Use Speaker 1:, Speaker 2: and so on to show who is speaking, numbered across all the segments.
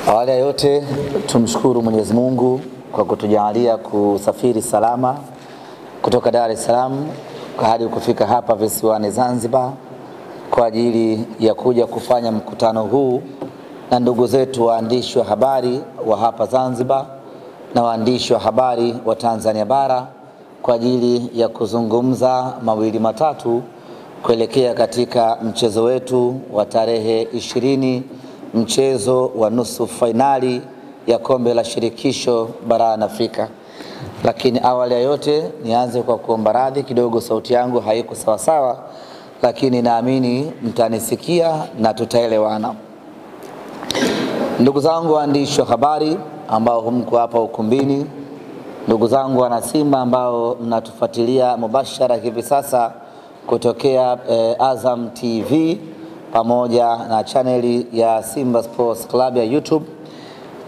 Speaker 1: Awali ya yote tumshukuru Mwenyezi Mungu kwa kutujalia kusafiri salama kutoka Dar es Salaam hadi kufika hapa visiwani Zanzibar kwa ajili ya kuja kufanya mkutano huu na ndugu zetu waandishi wa habari wa hapa Zanzibar na waandishi wa habari wa Tanzania bara kwa ajili ya kuzungumza mawili matatu kuelekea katika mchezo wetu wa tarehe 20, mchezo wa nusu finali ya kombe la shirikisho barani Afrika. Lakini awali ya yote nianze kwa kuomba radhi kidogo, sauti yangu haiko sawa sawa, lakini naamini mtanisikia na tutaelewana. Ndugu zangu waandishi wa habari ambao mko hapa ukumbini, ndugu zangu wana Simba ambao mnatufuatilia mubashara hivi sasa kutokea Azam TV pamoja na chaneli ya Simba Sports Club ya YouTube,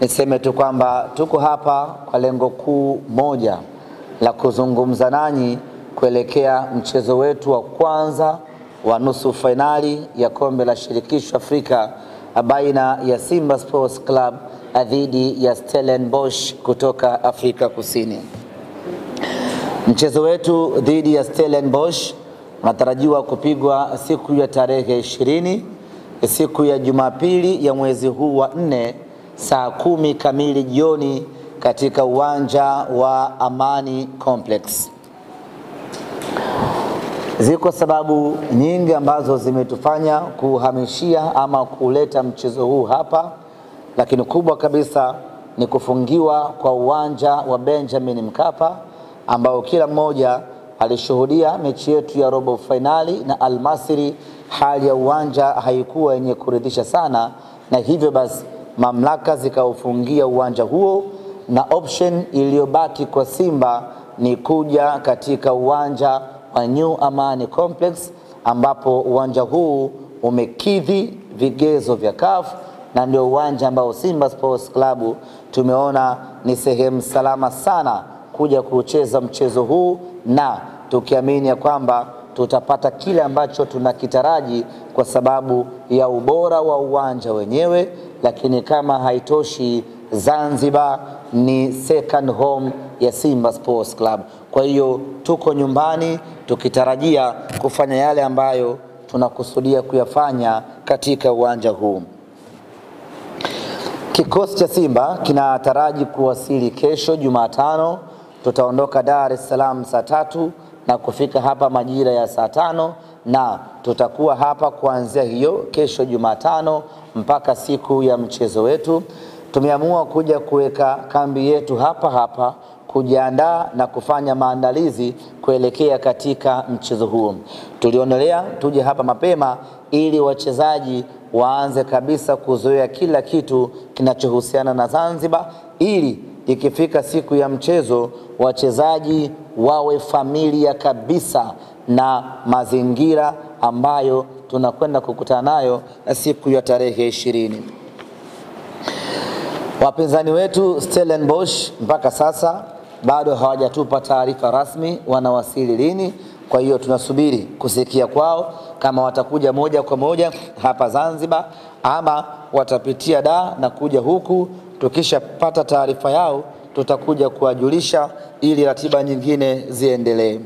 Speaker 1: niseme tu kwamba tuko hapa kwa lengo kuu moja la kuzungumza nanyi kuelekea mchezo wetu wa kwanza wa nusu finali ya kombe la shirikisho Afrika baina ya Simba Sports Club dhidi ya Stellenbosch kutoka Afrika Kusini. Mchezo wetu dhidi ya Stellenbosch unatarajiwa kupigwa siku ya tarehe 20, siku ya Jumapili ya mwezi huu wa 4 saa 10 kamili jioni katika uwanja wa Amani Complex. Ziko sababu nyingi ambazo zimetufanya kuhamishia ama kuleta mchezo huu hapa, lakini kubwa kabisa ni kufungiwa kwa uwanja wa Benjamin Mkapa ambao kila mmoja alishuhudia mechi yetu ya robo finali na Al Masry. Hali ya uwanja haikuwa yenye kuridhisha sana, na hivyo basi mamlaka zikaufungia uwanja huo, na option iliyobaki kwa Simba ni kuja katika uwanja wa New Amani Complex, ambapo uwanja huu umekidhi vigezo vya CAF na ndio uwanja ambao Simba Sports Club tumeona ni sehemu salama sana kuja kucheza mchezo huu, na tukiamini ya kwamba tutapata kile ambacho tunakitaraji kwa sababu ya ubora wa uwanja wenyewe. Lakini kama haitoshi, Zanzibar ni second home ya Simba Sports Club. Kwa hiyo tuko nyumbani tukitarajia kufanya yale ambayo tunakusudia kuyafanya katika uwanja huu. Kikosi cha Simba kinataraji kuwasili kesho Jumatano. Tutaondoka Dar es Salaam saa 3 na kufika hapa majira ya saa 5, na tutakuwa hapa kuanzia hiyo kesho Jumatano mpaka siku ya mchezo wetu. Tumeamua kuja kuweka kambi yetu hapa kujiandaa na kufanya maandalizi kuelekea katika mchezo huo. Tulionelea tuje hapa mapema ili wachezaji waanze kabisa kuzoea kila kitu kinachohusiana na Zanzibar, ili ikifika siku ya mchezo wachezaji wawe familia kabisa na mazingira ambayo tunakwenda kukutana nayo siku ya tarehe 20. Wapinzani wetu Stellenbosch mpaka sasa bado hawajatupa taarifa rasmi wanawasili lini. Kwa hiyo tunasubiri kusikia kwao kama watakuja moja kwa moja hapa Zanzibar ama watapitia Dar na kuja huku. Tukishapata taarifa yao tutakuja kuwajulisha ili ratiba nyingine ziendelee.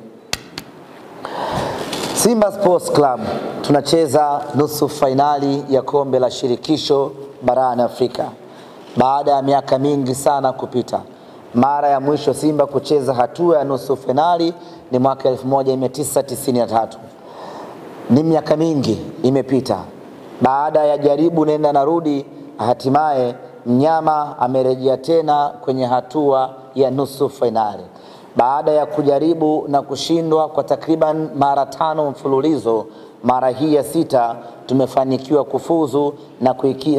Speaker 1: Simba Sports Club tunacheza nusu finali ya kombe la shirikisho barani Afrika baada ya miaka mingi sana kupita. Mara ya mwisho Simba kucheza hatua ya nusu finali ni mwaka 1993. Ni miaka mingi imepita. Baada ya jaribu nenda na rudi, hatimaye mnyama amerejea tena kwenye hatua ya nusu finali. Baada ya kujaribu na kushindwa kwa takriban mara 5 mfululizo, mara hii ya 6 tumefanikiwa kufuzu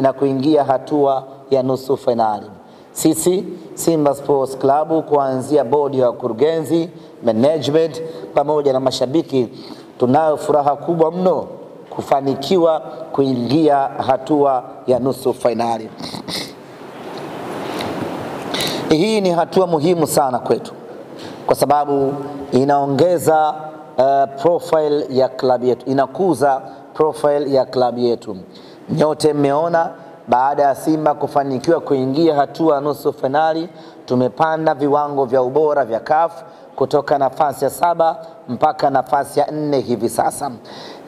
Speaker 1: na kuingia hatua ya nusu finali. Sisi Simba Sports Club, kuanzia bodi ya wakurugenzi, management pamoja na mashabiki, tunayo furaha kubwa mno kufanikiwa kuingia hatua ya nusu finali. Hii ni hatua muhimu sana kwetu kwa sababu inaongeza profile ya klabu yetu, inakuza profile ya klabu yetu. Nyote mmeona baada ya Simba kufanikiwa kuingia hatua nusu finali, tumepanda viwango vya ubora vya CAF kutoka nafasi ya 7 mpaka nafasi ya 4 hivi sasa.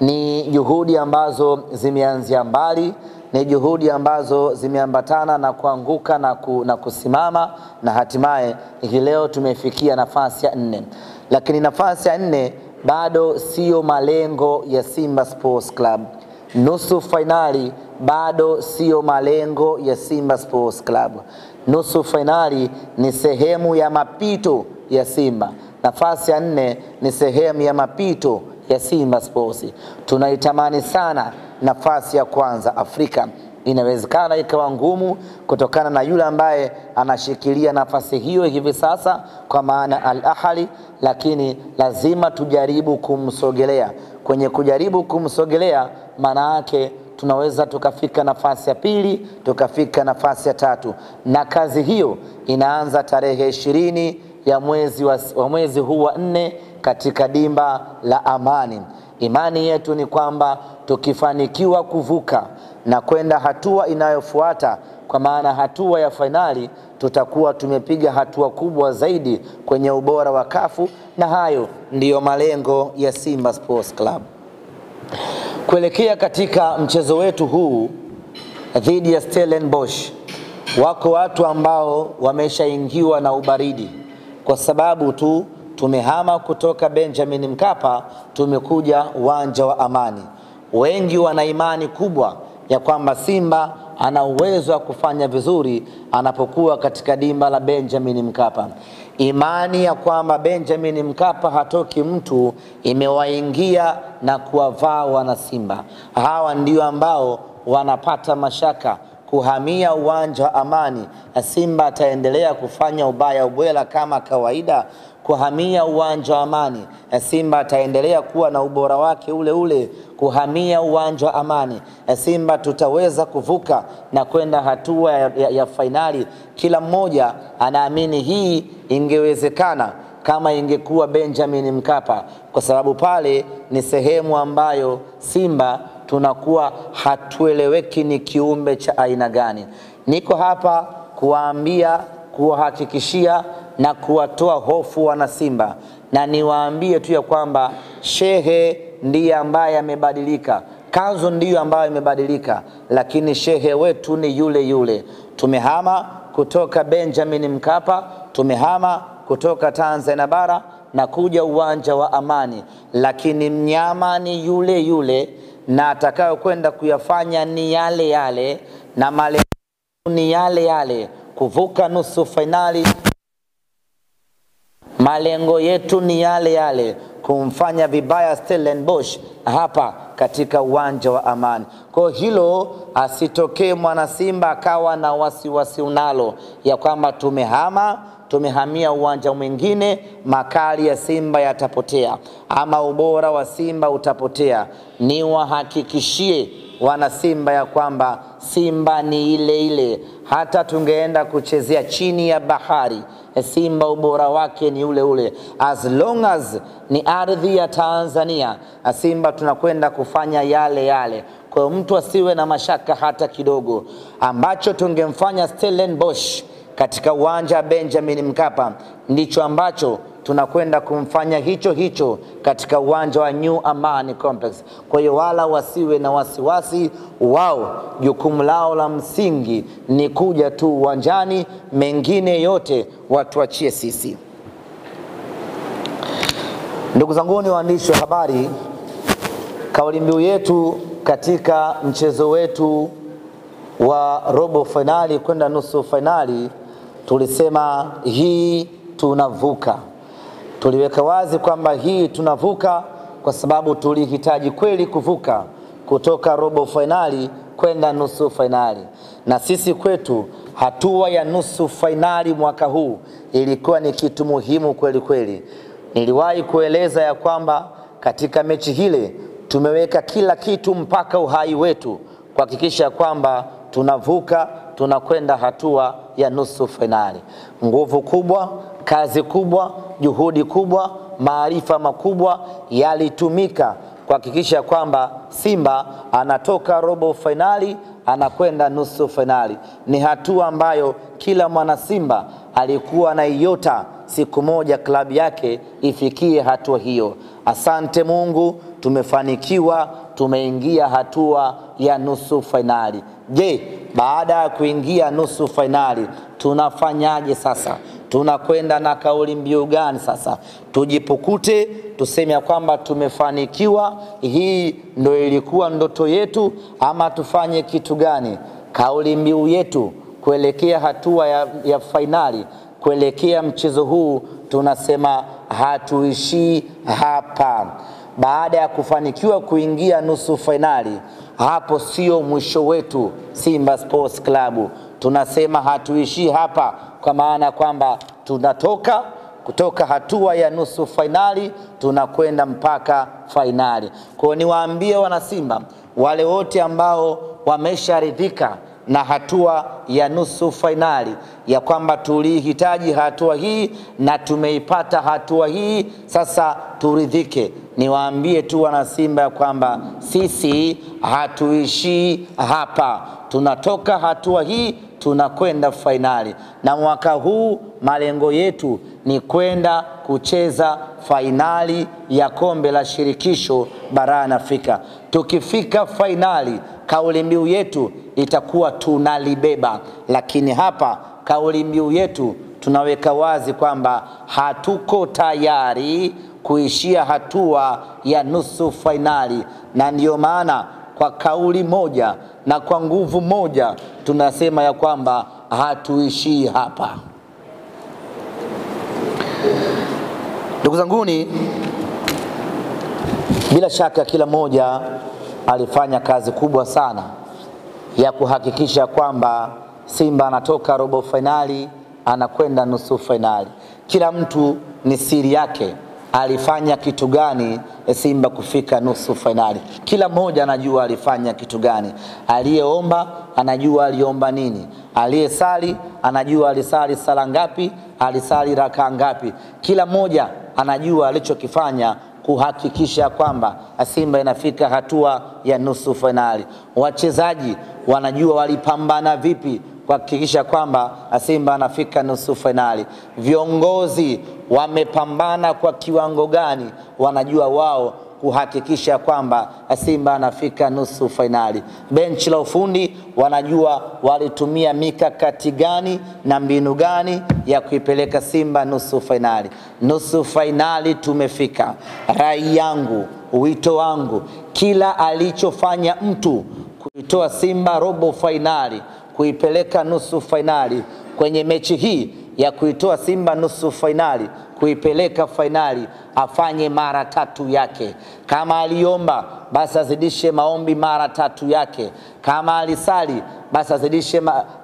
Speaker 1: Ni juhudi ambazo zimeanzia mbali, ni juhudi ambazo zimeambatana na kuanguka na kusimama, na hatimaye hii leo tumefikia nafasi ya 4. Lakini nafasi ya 4 bado sio malengo ya Simba Sports Club. Nusu finali bado sio malengo ya Simba Sports Club. Nusu finali ni sehemu ya mapito ya Simba. Nafasi ya 4 ni sehemu ya mapito ya Simba Sports. Tunaitamani sana nafasi ya kwanza Afrika. Inawezekana ikawa ngumu kutokana na yule ambaye anashikilia nafasi hiyo hivi sasa, kwa maana Al Ahly, lakini lazima tujaribu kumsogelea. Kwenye kujaribu kumsogelea, maana yake tunaweza tukafika nafasi ya 2, tukafika nafasi ya 3, na kazi hiyo inaanza tarehe 20 ya mwezi huu wa 4 katika dimba la Amani. Imani yetu ni kwamba tukifanikiwa kuvuka na kwenda hatua inayofuata, kwa maana hatua ya finali, tutakuwa tumepiga hatua kubwa zaidi kwenye ubora wa kafu, na hayo ndiyo malengo ya Simba Sports Club. Kuelekea katika mchezo wetu huu dhidi ya Stellenbosch, wako watu ambao wameshaingiwa na ubaridi kwa sababu tu tumehama kutoka Benjamin Mkapa tumekuja uwanja wa Amani. Wengi wana imani kubwa ya kwamba Simba ana uwezo wa kufanya vizuri anapokuwa katika dimba la Benjamin Mkapa. Imani ya kwamba Benjamin Mkapa hatoki mtu imewaingia na kuwavaa wana Simba. Hawa ndio ambao wanapata mashaka kuhamia uwanja wa Amani. Simba ataendelea kufanya ubaya ubwela kama kawaida kuhamia uwanja wa Amani? Simba ataendelea kuwa na ubora wake ule ule kuhamia uwanja wa Amani? Simba tutaweza kuvuka na kwenda hatua ya finali? Kila mmoja anaamini hii ingewezekana kama ingekuwa Benjamin Mkapa, kwa sababu pale ni sehemu ambayo Simba tunakuwa hatueleweki ni kiumbe cha aina gani. Niko hapa kuwaambia, kuwahakikishia na kuwatoa hofu wana Simba, na niwaambie tu ya kwamba shehe ndiye ambaye amebadilika, kanzu ndiyo ambayo imebadilika, lakini shehe wetu ni yule yule. Tumehama kutoka Benjamin Mkapa, tumehama kutoka Tanzania bara na kuja uwanja wa Amani, lakini mnyama ni yule yule, na atakayo kwenda kuyafanya ni yale yale, na malengo ni yale yale, kuvuka nusu finali. Malengo yetu ni yale yale, kumfanya vibaya Stellenbosch hapa katika uwanja wa Amani. Kwa hilo asitokee mwana Simba akawa na wasiwasi unalo ya kwamba tumehamia uwanja mwingine, makali ya Simba yatapotea ama ubora wa Simba utapotea. Ni wahakikishie wana Simba ya kwamba Simba ni ile ile, hata tungeenda kuchezea chini ya bahari, Simba ubora wake ni ule ule. As long as ni ardhi ya Tanzania, Simba tunakwenda kufanya yale yale. Kwa mtu asiwe na mashaka hata kidogo. Ambacho tungemfanya Stellenbosch katika uwanja Benjamin Mkapa ndicho ambacho tunakwenda kumfanya hicho katika uwanja wa New Amani Complex. Kwa hiyo wala wasiwe na wasiwasi, wao jukumu lao la msingi ni kuja tu uwanjani, mengine yote watuachie sisi. Ndugu zangu ni waandishi wa habari, kauli mbiu yetu katika mchezo wetu wa robo finali kwenda nusu finali tulisema hii tunavuka. Tuliweka wazi kwamba hii tunavuka kwa sababu tulihitaji kweli kuvuka kutoka robo finali kwenda nusu finali. Na sisi kwetu hatua ya nusu finali mwaka huu ilikuwa ni kitu muhimu kweli kweli. Niliwahi kueleza ya kwamba katika mechi hile tumeweka kila kitu mpaka uhai wetu kuhakikisha kwamba tunavuka, tunakwenda hatua ya nusu finali. Nguvu kubwa, kazi kubwa, juhudi kubwa, maarifa makubwa yalitumika kuhakikisha kwamba Simba anatoka robo finali anakwenda nusu finali. Ni hatua ambayo kila mwana Simba alikuwa na iota siku moja klabu yake ifikie hatua hiyo. Asante Mungu, tumefanikiwa, tumeingia hatua ya nusu finali. Je, baada ya kuingia nusu finali tunafanyaje sasa? Tunakwenda na kauli mbiu gani sasa? Tujipukute tuseme ya kwamba tumefanikiwa, hii ndio ilikuwa ndoto yetu, ama tufanye kitu gani? Kauli mbiu yetu kuelekea hatua ya finali, kuelekea mchezo huu, tunasema hatuishii hapa. Baada ya kufanikiwa kuingia nusu finali, hapo sio mwisho wetu Simba Sports Club. Tunasema hatuishii hapa, kwa maana kwamba tunatoka kutoka hatua ya nusu finali tunakwenda mpaka finali. Kwa niwaambie wana Simba wale wote ambao wamesharidhika na hatua ya nusu finali ya kwamba tulihitaji hatua hii na tumeipata hatua hii, sasa turidhike. Niwaambie tu wana Simba ya kwamba sisi hatuishii hapa, tunatoka hatua hii tunakwenda finali, na mwaka huu malengo yetu ni kwenda kucheza finali ya kombe la shirikisho barani Afrika. Tukifika finali, kauli mbiu yetu itakuwa tunalibeba, lakini hapa kauli mbiu yetu tunaweka wazi kwamba hatuko tayari kuishia hatua ya nusu finali, na ndio maana kwa kauli moja na kwa nguvu moja tunasema ya kwamba hatuishii hapa. Ndugu zanguni, bila shaka kila moja alifanya kazi kubwa sana ya kuhakikisha kwamba Simba anatoka robo finali anakwenda nusu finali. Kila mtu ni siri yake, alifanya kitu gani Simba kufika nusu finali. Kila mmoja anajua alifanya kitu gani. Aliyeomba anajua aliomba nini, aliyesali anajua alisali sala ngapi, alisali raka ngapi. Kila mmoja anajua alichokifanya kuhakikisha kwamba Simba inafika hatua ya nusu finali. Wachezaji wanajua walipambana vipi kuhakikisha kwamba Simba anafika nusu finali. Viongozi wamepambana kwa kiwango gani, wanajua wao kuhakikisha kwamba Simba anafika nusu finali. Benchi la ufundi wanajua walitumia mikakati gani na mbinu gani ya kuipeleka Simba nusu finali. Nusu finali tumefika. Rai yangu, wito wangu, kila alichofanya mtu kuitoa Simba robo finali kuipeleka nusu finali, kwenye mechi hii ya kuitoa Simba nusu finali kuipeleka finali, afanye mara tatu yake. Kama aliomba, basi azidishe maombi mara tatu yake. Kama alisali, basi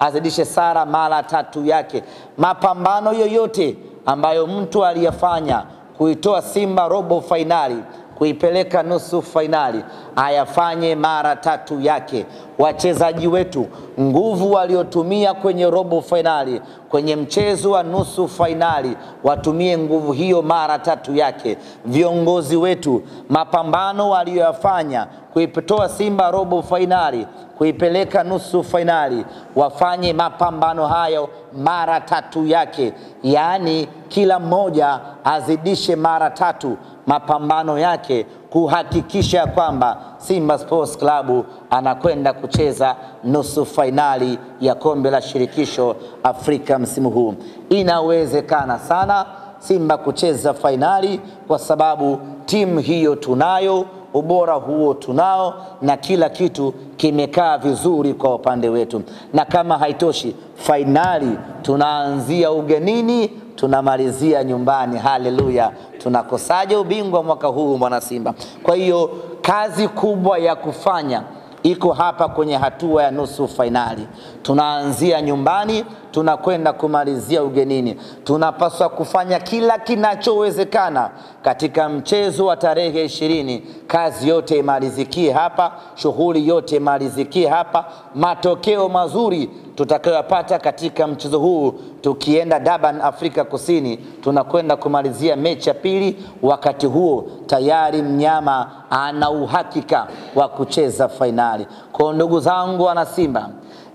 Speaker 1: azidishe sala mara tatu yake. Mapambano yoyote ambayo mtu aliyafanya kuitoa Simba robo finali kuipeleka nusu finali, ayafanye mara tatu yake. Wachezaji wetu, nguvu waliotumia kwenye robo finali, kwenye mchezo wa nusu finali, watumie nguvu hiyo mara tatu yake. Viongozi wetu, mapambano waliyofanya kuitoa Simba robo finali kuipeleka nusu finali, wafanye mapambano hayo mara tatu yake. Yaani kila mmoja azidishe mara tatu mapambano yake kuhakikisha kwamba Simba Sports Club anakwenda kucheza nusu finali ya kombe la shirikisho Afrika msimu huu. Inawezekana sana Simba kucheza finali kwa sababu timu hiyo tunayo, ubora huo tunao, na kila kitu kimekaa vizuri kwa upande wetu. Na kama haitoshi, finali tunaanzia ugenini, tunamalizia nyumbani. Haleluya! Tunakosaje ubingwa mwaka huu mwana Simba? Kwa hiyo kazi kubwa ya kufanya iko hapa kwenye hatua ya nusu finali. Tunaanzia nyumbani, tunakwenda kumalizia ugenini. Tunapaswa kufanya kila kinachowezekana katika mchezo wa tarehe 20. Kazi yote imalizikie hapa, shughuli yote imalizikie hapa, matokeo mazuri tutakayopata katika mchezo huu tukienda Durban, Afrika Kusini. Tunakwenda kumalizia mechi ya pili, wakati huo tayari mnyama ana uhakika wa kucheza fainali. Kwa ndugu zangu wana Simba,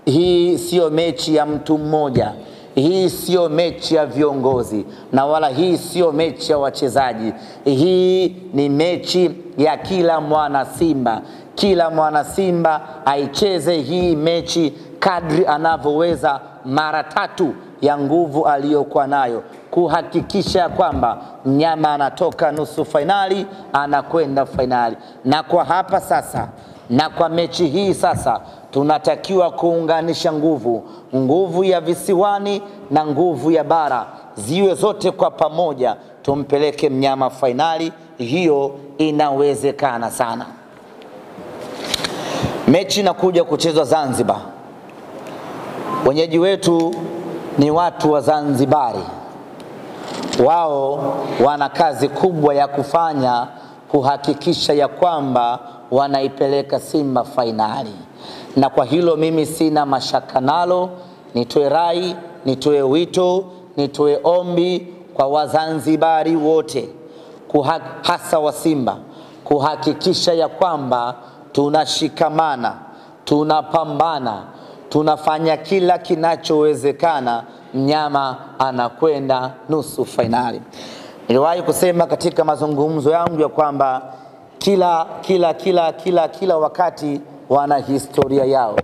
Speaker 1: hii sio mechi ya mtu mmoja. Hii sio mechi ya viongozi na wala hii sio mechi ya wachezaji. Hii ni mechi ya kila mwana Simba. Kila mwana Simba aicheze hii mechi kadri anavyoweza, mara 3 ya nguvu aliyokuwa nayo, kuhakikisha kwamba mnyama anatoka nusu fainali anakwenda fainali. Na kwa hapa sasa, na kwa mechi hii sasa, tunatakiwa kuunganisha nguvu ya visiwani na nguvu ya bara, ziwe zote kwa pamoja, tumpeleke mnyama fainali. Hiyo inawezekana sana. Mechi inakuja kuchezwa Zanzibar. Wenyeji wetu ni watu wa Zanzibari. Wao wana kazi kubwa ya kufanya kuhakikisha ya kwamba wanaipeleka Simba fainali. Na kwa hilo mimi sina mashaka nalo. Nitoe rai, nitoe wito, nitoe ombi kwa Wazanzibari wote, hasa wa Simba, kuhakikisha ya kwamba tunashikamana, tunapambana, tunafanya kila kinachowezekana mnyama anakwenda nusu fainali. Niliwahi kusema katika mazungumzo yangu ya kwamba kila wakati wana historia yao.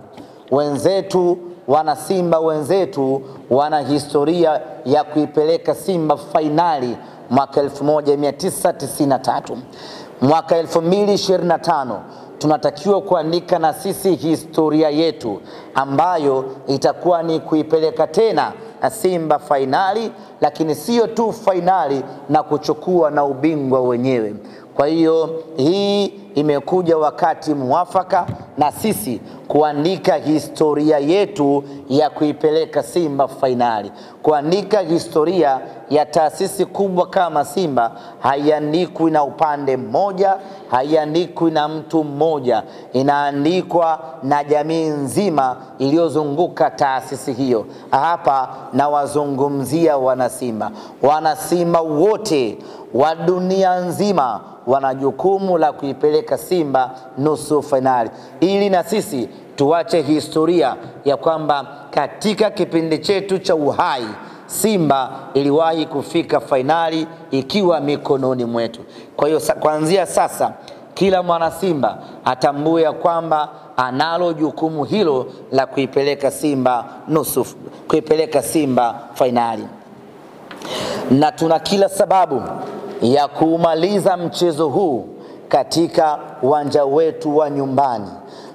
Speaker 1: Wenzetu wana Simba wenzetu wana historia ya kuipeleka Simba fainali mwaka 1993. Mwaka 2025 tunatakiwa kuandika na sisi historia yetu ambayo itakuwa ni kuipeleka tena Simba fainali, lakini sio tu fainali na kuchukua na ubingwa wenyewe. Kwa hiyo hii imekuja wakati mwafaka na sisi kuandika historia yetu ya kuipeleka Simba fainali. Kuandika historia ya taasisi kubwa kama Simba haiandikwi na upande mmoja, haiandikwi na mtu mmoja, inaandikwa na jamii nzima iliyozunguka taasisi hiyo. Hapa na wazungumzia wana Simba. Wana Simba wote wa dunia nzima wana jukumu la kuipeleka Simba nusu fainali, ili na sisi tuache historia ya kwamba katika kipindi chetu cha uhai Simba iliwahi kufika fainali ikiwa mikononi mwetu. Kwa hiyo kuanzia sasa kila mwana Simba atambue kwamba analo jukumu hilo la kuipeleka Simba fainali. Na tuna kila sababu ya kumaliza mchezo huu katika uwanja wetu wa nyumbani.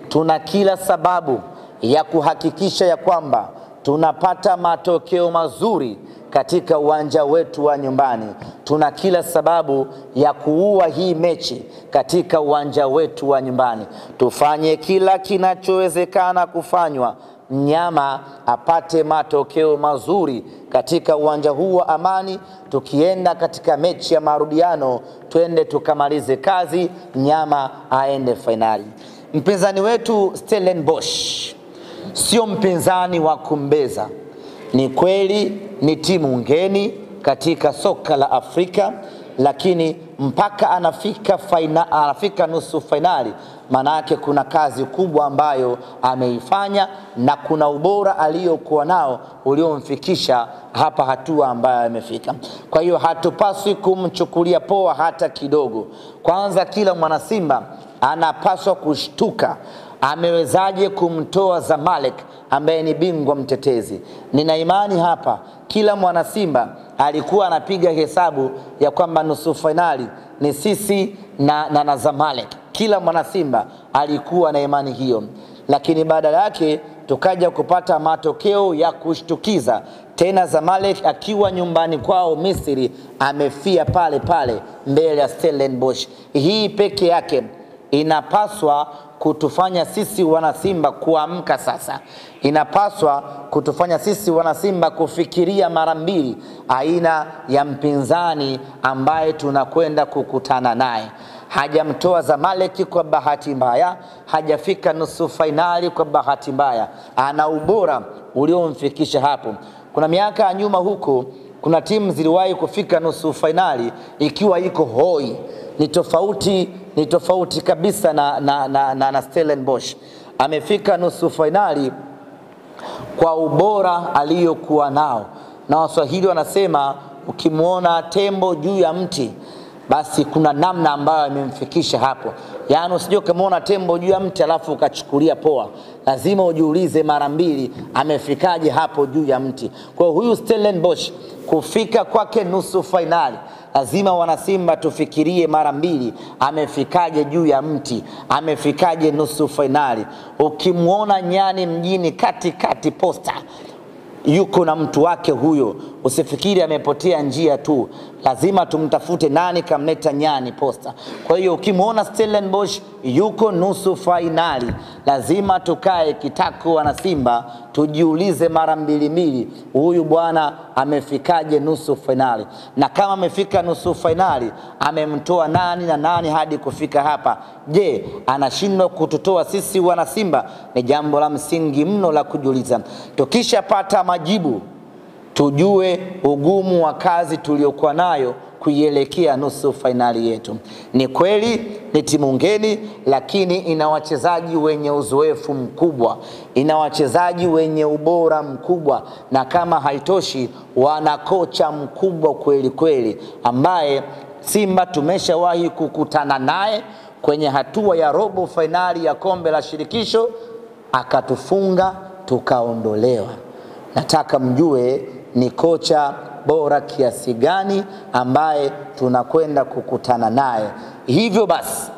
Speaker 1: Tuna kila sababu ya kuhakikisha ya kwamba tunapata matokeo mazuri katika uwanja wetu wa nyumbani. Tuna kila sababu ya kuua hii mechi katika uwanja wetu wa nyumbani. Tufanye kila kinachowezekana kufanywa mnyama apate matokeo mazuri katika uwanja huu wa Amani. Tukienda katika mechi ya marudiano, twende tukamalize kazi, mnyama aende fainali. Mpinzani wetu Stellenbosch sio mpinzani wa kumbeza. Ni kweli ni timu ngeni katika soka la Afrika, lakini mpaka anafika nusu fainali, manake kuna kazi kubwa ambayo ameifanya na kuna ubora aliyokuwa nao uliomfikisha hapa hatua ambayo amefika. Kwa hiyo hatupaswi kumchukulia poa hata kidogo. Kwanza kila mwana Simba anapaswa kushtuka, amewezaje kumtoa Zamalek ambaye ni bingwa mtetezi. Nina imani hapa kila mwana Simba alikuwa anapiga hesabu ya kwamba nusu fainali ni sisi na Zamalek. Kila mwana Simba alikuwa na imani hiyo, lakini baada yake tukaja kupata matokeo ya kushtukiza. Tena Zamalek akiwa nyumbani kwao Misri amefia pale pale mbele ya Stellenbosch. Hii peke yake inapaswa kutufanya sisi wana Simba kuamka sasa. Inapaswa kutufanya sisi wana Simba kufikiria mara mbili aina ya mpinzani ambaye tunakwenda kukutana naye. hajamtoa Zamalek kwa bahati mbaya, hajafika nusu finali kwa bahati mbaya. Ana ubora uliomfikisha hapo. Kuna miaka ya nyuma huko kuna timu ziliwahi kufika nusu finali ikiwa iko hoi. Ni tofauti kabisa na Stellenbosch. Amefika nusu finali kwa ubora aliyokuwa nao. Na Waswahili wanasema ukimuona tembo juu ya mti basi kuna namna ambayo imemfikisha hapo. Yaani usije kumuona tembo juu ya mti alafu ukachukulia poa. Lazima ujiulize mara mbili amefikaje hapo juu ya mti. Kwa huyu Stellenbosch kufika kwake nusu finali, lazima wanasimba tufikirie mara mbili amefikaje juu ya mti, amefikaje nusu finali. Ukimuona nyani mjini katikati posta, yuko na mtu wake huyo, usifikiri amepotea njia tu, lazima tumtafute nani kamleta nyani posta. Kwa hiyo ukimuona Stellenbosch yuko nusu finali, lazima tukae kitako wana Simba tujiulize mara mbili, huyu bwana amefikaje nusu finali. Na kama amefika nusu finali, amemtoa nani na nani hadi kufika hapa? Je, anashindwa kututoa sisi wana Simba? Ni jambo la msingi mno la kujiuliza. Tukishapata majibu, tujue ugumu wa kazi tuliokuwa nayo kuielekea nusu finali yetu. Ni kweli ni timu ngeni, lakini ina wachezaji wenye uzoefu mkubwa, ina wachezaji wenye ubora mkubwa, na kama haitoshi wana kocha mkubwa kweli kweli, ambaye Simba tumeshawahi kukutana naye kwenye hatua ya robo finali ya kombe la shirikisho, akatufunga tukaondolewa. Nataka mjue ni kocha bora kiasi gani ambaye tunakwenda kukutana naye. Hivyo basi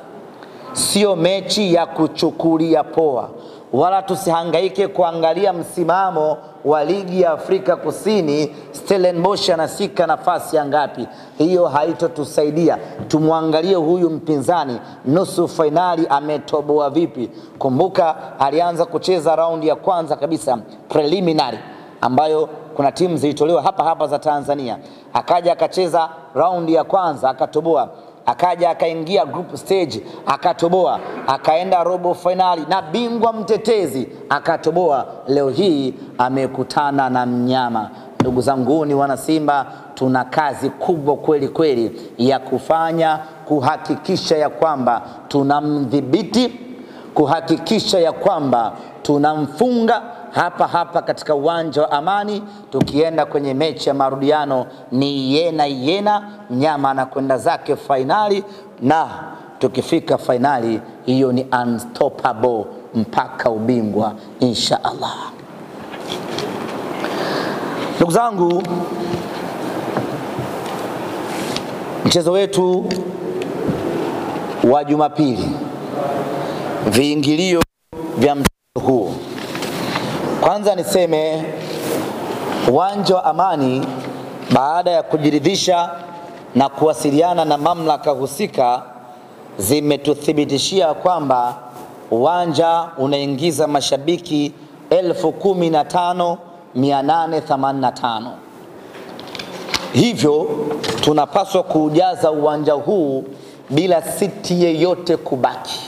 Speaker 1: sio mechi ya kuchukulia poa, wala tusihangaike kuangalia msimamo wa ligi ya Afrika Kusini, Stellenbosch anashika nafasi ya ngapi. Hiyo haitotusaidia. Tumwangalie huyu mpinzani nusu finali ametoboa vipi. Kumbuka alianza kucheza raundi ya kwanza kabisa, preliminary, ambayo kuna timu zilitolewa hapa za Tanzania. Akaja akacheza raundi ya kwanza akatoboa, akaja akaingia group stage akatoboa, akaenda robo finali na bingwa mtetezi akatoboa. Leo hii amekutana na mnyama. Ndugu zangu ni wana Simba, tuna kazi kubwa kweli kweli ya kufanya, kuhakikisha ya kwamba tunamdhibiti, kuhakikisha ya kwamba tunamfunga hapa katika uwanja wa Amani. Tukienda kwenye mechi ya marudiano ni yena mnyama anakwenda zake finali, na tukifika finali hiyo ni unstoppable mpaka ubingwa insha Allah. Ndugu zangu, mchezo wetu wa Jumapili, viingilio vya mchezo huo. Kwanza niseme uwanja wa Amani, baada ya kujiridhisha na kuwasiliana na mamlaka husika, zimetuthibitishia kwamba uwanja unaingiza mashabiki 15,885. Hivyo tunapaswa kuujaza uwanja huu bila siti yeyote kubaki.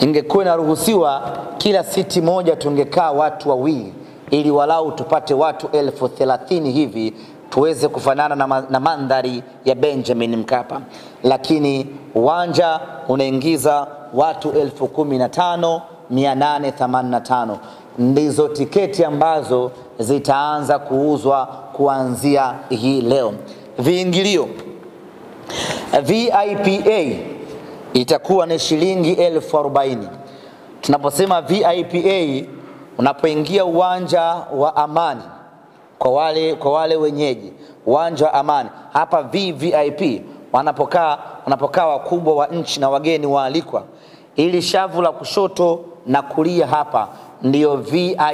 Speaker 1: Ingekuwa inaruhusiwa kila siti moja tungekaa watu wawili, ili walau tupate watu 30,000 hivi tuweze kufanana na mandhari ya Benjamin Mkapa. Lakini uwanja unaingiza watu 15,885. Ndizo tiketi ambazo zitaanza kuuzwa kuanzia hii leo. Viingilio VIPA itakuwa ni shilingi 40,000. Tunaposema VIPA, unapoingia uwanja wa Amani, kwa wale wenyeji uwanja wa Amani, hapa VVIP wanapokaa wakubwa wa nchi na wageni waalikwa, ili shavu la kushoto na kulia hapa ndio VIPA.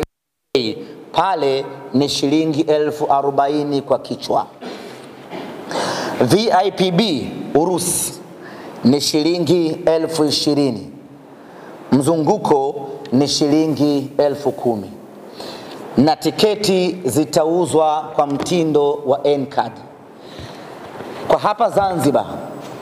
Speaker 1: Pale ni shilingi 40,000 kwa kichwa. VIPB Urusi ni shilingi 20,000. Mzunguko ni shilingi 10,000. Na tiketi zitauzwa kwa mtindo wa N-card. Kwa hapa Zanzibar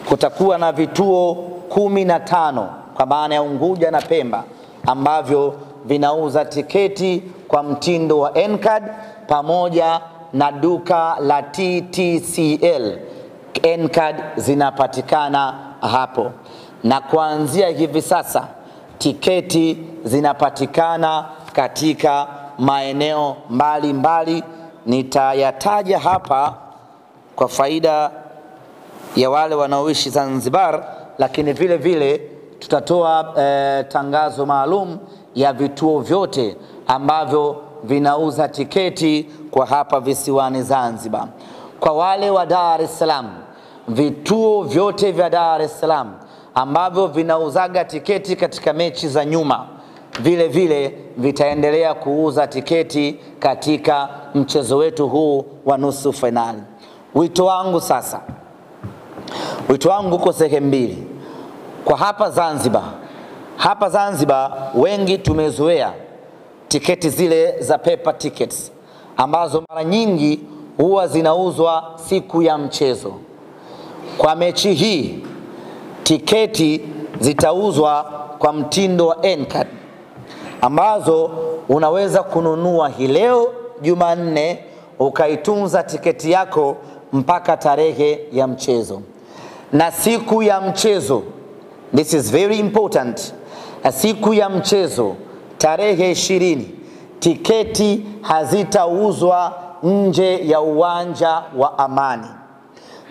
Speaker 1: kutakuwa na vituo 15 kwa maana ya Unguja na Pemba ambavyo vinauza tiketi kwa mtindo wa N-card pamoja na duka la TTCL. N-card zinapatikana hapo, na kuanzia hivi sasa tiketi zinapatikana katika maeneo mbalimbali. Nitayataja hapa kwa faida ya wale wanaoishi Zanzibar, lakini vile vile tutatoa tangazo maalum ya vituo vyote ambavyo vinauza tiketi kwa hapa visiwani Zanzibar. Kwa wale wa Dar es Salaam, vituo vyote vya Dar es Salaam ambavyo vinauzaga tiketi katika mechi za nyuma vile vile vitaendelea kuuza tiketi katika mchezo wetu huu wa nusu finali. Wito wangu sasa, wito wangu kwa sehemu mbili. Kwa hapa Zanzibar wengi tumezoea tiketi zile za paper tickets ambazo mara nyingi huwa zinauzwa siku ya mchezo. Kwa mechi hii tiketi zitauzwa kwa mtindo wa N-card ambazo unaweza kununua hii leo Jumanne ukaitunza tiketi yako mpaka tarehe ya mchezo. Na siku ya mchezo, this is very important, siku ya mchezo tarehe 20 tiketi hazitauzwa nje ya uwanja wa Amani.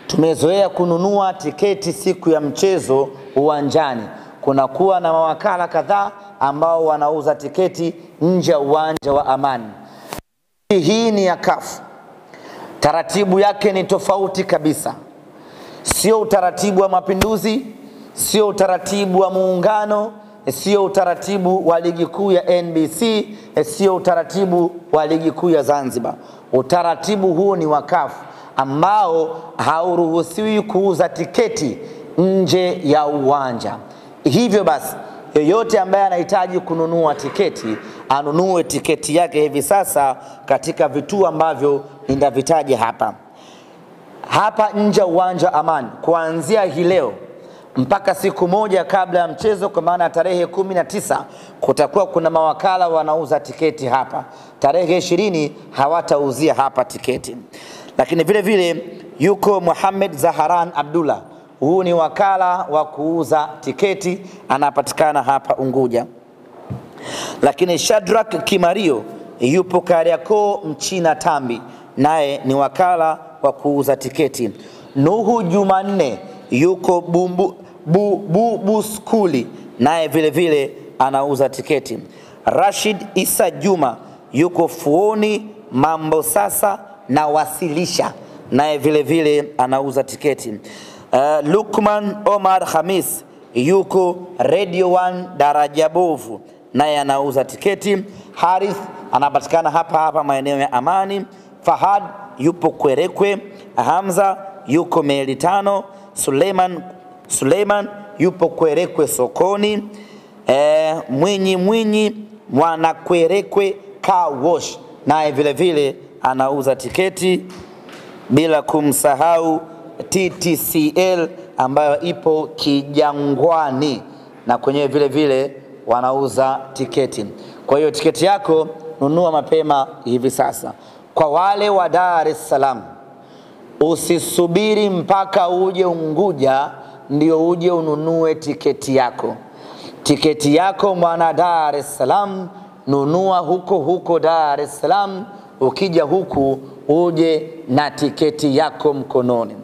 Speaker 1: Tumezoea kununua tiketi siku ya mchezo uwanjani. Kunakuwa na mawakala kadhaa ambao wanauza tiketi nje ya uwanja wa Amani. Hii ni ya CAF. Taratibu yake ni tofauti kabisa. Sio utaratibu wa Mapinduzi, sio utaratibu wa Muungano, sio utaratibu wa ligi kuu ya NBC, sio utaratibu wa ligi kuu ya Zanzibar. Utaratibu huu ni wa CAF ambao hauruhusiwi kuuza tiketi nje ya uwanja. Hivyo basi yeyote ambaye anahitaji kununua tiketi anunue tiketi yake hivi sasa katika vituo ambavyo nitavitaja hapa nje ya uwanja Amani. Kuanzia hii leo mpaka siku moja kabla ya mchezo, kwa maana tarehe 19 kutakuwa kuna mawakala wanauza tiketi hapa. Tarehe 20 hawatauzia hapa tiketi. Lakini vile vile yuko Muhammad Zaharan Abdullah, huu ni wakala wa kuuza tiketi, anapatikana hapa Unguja. Lakini Shadrack Kimario yupo Kariakoo Mchina Tambi, naye ni wakala wa kuuza tiketi. Nuhu Jumanne yuko Bubu Skuli, naye vile vile anauza tiketi. Rashid Isa Juma yuko Fuoni Mambo Sasa na Wasilisha, naye vile vile anauza tiketi. Lukman Omar Hamis yuko Radio 1 Daraja Bovu, naye anauza tiketi. Harith anapatikana hapa maeneo ya Amani. Fahad yupo Kwerekwe. Hamza yuko Meli Tano. Suleiman yupo Kwerekwe Sokoni. Mwinyi Mwana Kwerekwe Car Wash, naye vile vile anauza tiketi, bila kumsahau TTCL ambayo ipo Kijangwani, na kwenye vile vile wanauza tiketi. Kwa hiyo tiketi yako nunua mapema hivi sasa. Kwa wale wa Dar es Salaam, usisubiri mpaka uje Unguja ndio uje ununue tiketi yako. Tiketi yako mwana Dar es Salaam nunua huko Dar es Salaam. Ukija huku uje na tiketi yako mkononi.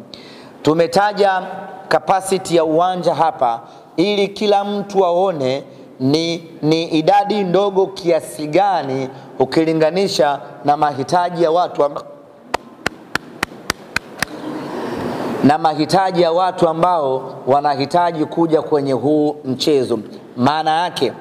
Speaker 1: Tumetaja capacity ya uwanja hapa ili kila mtu aone ni idadi ndogo kiasi gani ukilinganisha na mahitaji ya watu ambao wanahitaji kuja kwenye huu mchezo. Maana yake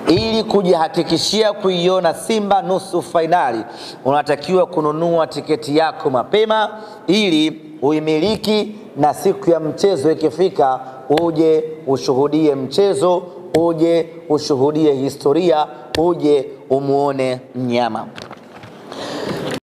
Speaker 1: ili kujihakikishia kuiona Simba nusu finali, unatakiwa kununua tiketi yako mapema ili uimiliki, na siku ya mchezo ikifika uje ushuhudie mchezo, uje ushuhudie historia, uje umuone mnyama.